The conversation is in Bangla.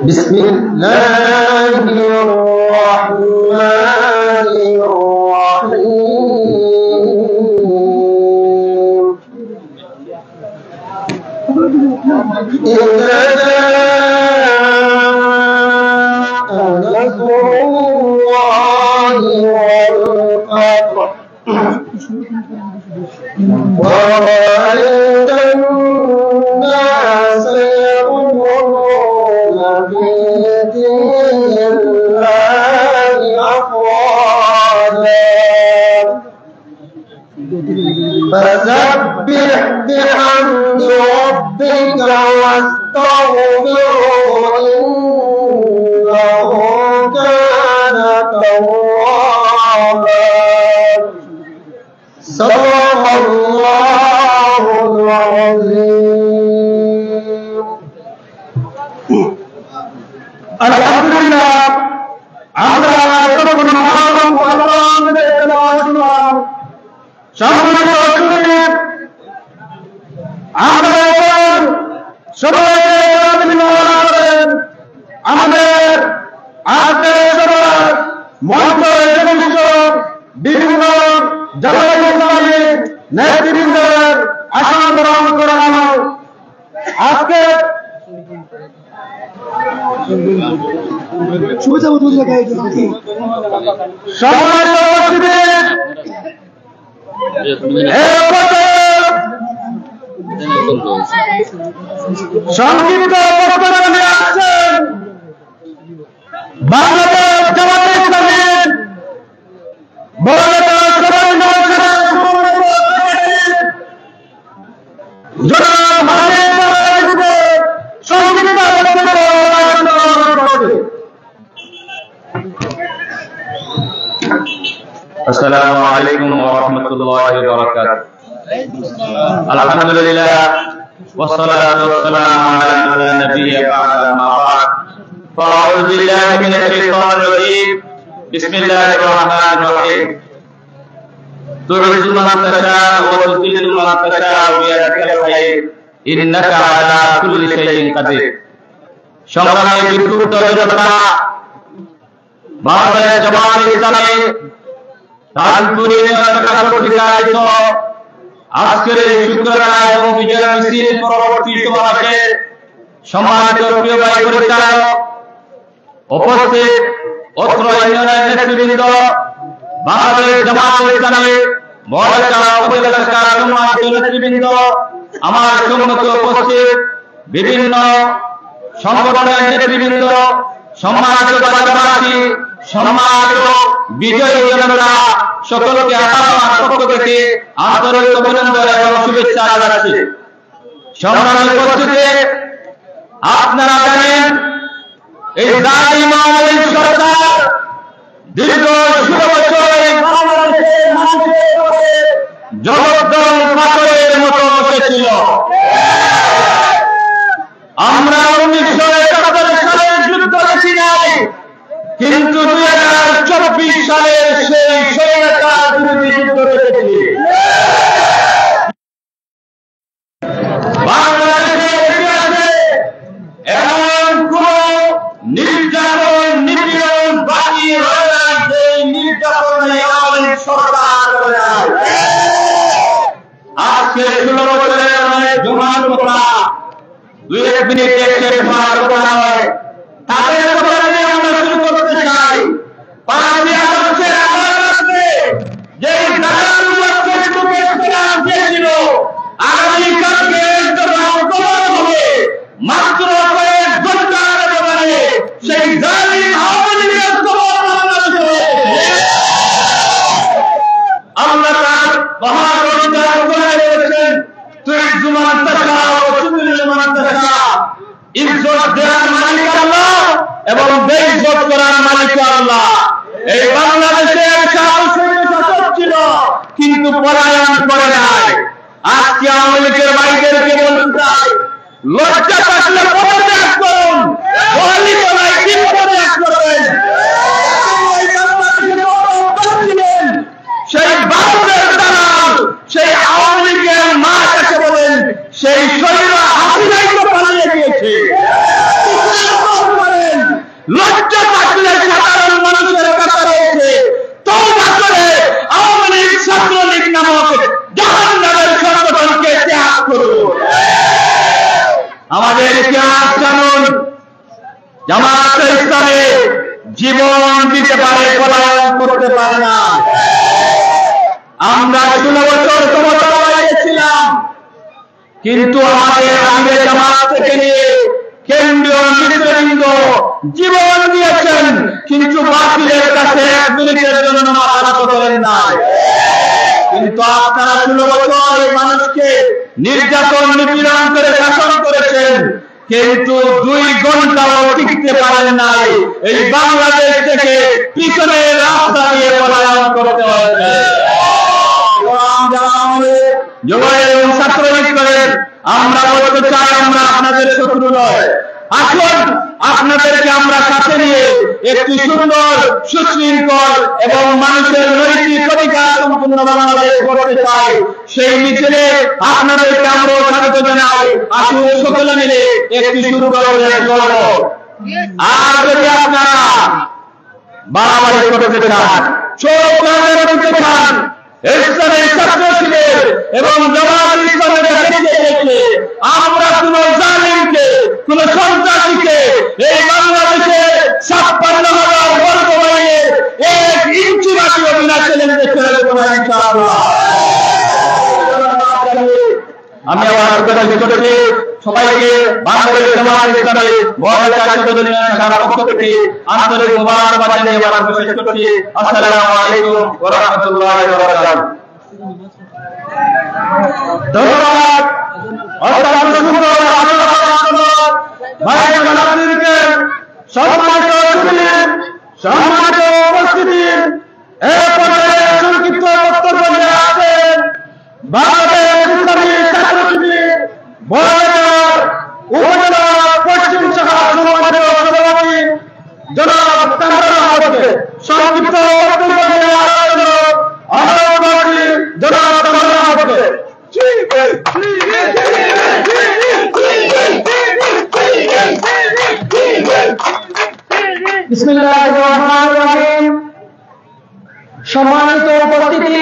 بسم الله الرحمن الرحيم إذا جاء نصر الله والفتح ورأيت الناس يدخلون في دين الله أفواجا فسبح بحمد ربك واستغفره إنه كان توابا صدق الله العظيم الحمد لله আমরা যখন মহান আল্লাহর তেলাওয়াত শুনলাম সম্মানিত দর্শক আমরা সবাই আমাদের আজকের মঞ্চ এবং বিভিন্ন জনগণের নেতৃবৃন্দের আসন গ্রহণ করানো আজকে সংক্ষিপ্ত বক্তব্য নিয়ে আসছেন বাংলাদেশ জামাতে ইসলামীর السلام عليكم ورحمة الله وبركاته. الحمد لله والصلاة والسلام على نبي بعد ما بعد. فأعوذ بالله من الشيطان الرجيم. بسم الله الرحمن الرحيم. تعز من تشاء وتذل من تشاء بيدك الخير إنك على كل شيء قدير. সংগ্রামী বিদ্যুৎ জনতা বাংলাদেশ জামাত ইসলামী আজকের শুক্রবার এবং বিজয় মিছিল পরবর্তী সমাবেশে সম্মানিত প্রিয় ভাই পরিচালক উপস্থিত অত্র ইউনিয়নের নেতৃবৃন্দ বাংলাদেশ জামাত ইসলামী মহারাজা উপজেলা নেতৃবৃন্দ আমার সম্মুখে উপস্থিত বিভিন্ন সংগঠনের নেতৃবৃন্দ সম্মানিত জনতাবাসী সম্মানিত বিজয়ী জনতা সকলকে আমার পক্ষ থেকে আন্তরিক অভিনন্দন এবং শুভেচ্ছা জানাচ্ছি। সম্মানিত উপস্থিতি, আপনারা জানেন এই জালিম আওয়ামী লীগ সরকার দীর্ঘ 16 বছর বাংলাদেশের মানুষের উপরে জগদ্দল পাথরের মতো বসেছিল। আমরা 1971 সালের যুদ্ধ দেখি নাই, কিন্তু 2024 সালের সেই স্বৈরাচার বিরোধী যুদ্ধ দেখেছি। বাংলাদেশের ইতিহাসে এমন কোন নির্যাতন নিপীড়ন বাকি রয়ে নাই যে নির্যাতনে আওয়ামী লীগ সরকার করে নাই। আজকে 16 বছরের অনেক জমার কথা 2-1 মিনিটে শেষ হওয়ার কথা নয়। তাদের কথা নিয়ে আমরা শুরু করতে চাই। 5 আগস্টের আগে যে দালালগুলো ফেসবুকে স্ট্যাটাস দিয়েছিল আগামীকালকে হবে মাত্র কয়েক ঘন্টার ব্যবধানে সেই জালিম আওয়ামী লীগের খবর বাংলাদেশে হয়েছে। আমরা তার মহাগণিতার করে রয়েছেন তুই জুমান তাকা ও সুন্দর জুমান তাকা ইজ্জত দেওয়ার মালিক আল্লাহ এবং বেইজ্জত করার মালিক আল্লাহ। এই বাংলাদেশের শাসক ছিল কিন্তু পলায়ন করে নাই। আজকে আওয়ামী লীগের ভাইদেরকে বলতে চাই, লজ্জা থাকলে পদত্যাগ করুন, পলিটিক্যাল কি পদত্যাগ করবেন। সেই বাংলাদেশের দালাল সেই আওয়ামী লীগের মা কাছে বলেন সেই শরীরা হাসিনাই তো পালিয়ে গিয়েছে। লজ্জা থাকলে সাধারণ মানুষের কাছে রয়েছে তওবা করে আওয়ামী লীগ ছাত্রলীগ নামক জাহান্নামের সংগঠনকে ত্যাগ করুন। আমাদের ইতিহাস জানুন, জামায়াতে ইসলামী জীবন দিতে পারে, পলায়ন করতে পারে না। আমরা 16 বছর ক্ষমতায় ছিলাম, কিন্তু আমাদের আগে জামাত থেকে নিয়ে কেন্দ্রীয় নেতৃবৃন্দ জীবন দিয়েছেন, কিন্তু বাতিলের কাছে 1 মিনিটের জন্য মাথা নত করেন নাই। কিন্তু আপনারা 16 বছর মানুষকে নির্যাতন নিপীড়ন করে শাসন করেছেন, কিন্তু 2 ঘন্টাও টিকতে পারেন নাই। এই বাংলাদেশ থেকে পিছনের রাস্তা দিয়ে পলায়ন করতে হয়েছে। ছাত্রলীগ করেন, আমরা বলতে চাই আমরা আপনাদের শত্রু নয়। আসুন আপনাদেরকে আমরা সাথে নিয়ে একটি সুন্দর সুশৃঙ্খল এবং মানুষের নৈতিক অধিকার সম্পূর্ণ বাংলাদেশ করতে চাই। সেই মিছিলে আপনাদেরকে আমরা স্বাগত জানাই। আসুন সকলে মিলে একটি সুন্দর করব। আর যদি আপনারা বাড়াবাড়ি করতে চান, চোখ করতে চান, ইসলামের ছাত্র শিবির এবং জামায়াত ইসলামের দেখে আমরা কোন জালিমকে কোন সন্ত্রাসীকে এই বাংলাদেশে 56,000 বর্গ মাইলে 1 ইঞ্চি মাটিও বিনা চ্যালেঞ্জে ছেড়ে দেব না ইনশাআল্লাহ। আমি আমার কথা করছি সবাইকে বাংলাদেশ জামায়াত ইসলামী মহল্লা সংগঠনের পক্ষ থেকে আন্তরিক মোবারকবাদ জানিয়ে আমার শেষ করছি। আসসালামু আলাইকুম ওয়া রাহমাতুল্লাহি ওয়া বারাকাতুহু। ধন্যবাদ। অত্যন্ত সুন্দর ভাই বোনেদেরকে সম্মানিত অতিথি, সম্মানিত উপস্থিতি, এই পর্যায়ে সংক্ষিপ্ত বক্তব্য নিয়ে আসেন বাংলাদেশ ইসলামী ছাত্র শিবির বড়বাজার উপজেলা পশ্চিম শাখা সম্মানিত সভাপতি জনাব কামরান আহমদকে সংক্ষিপ্ত বক্তব্য নিয়ে আসেন আহ্বায়ক জনাব কামরান আহমদকে। বিসমিল্লাহির রহমানির রহিম। সম্মানিত উপস্থিতি,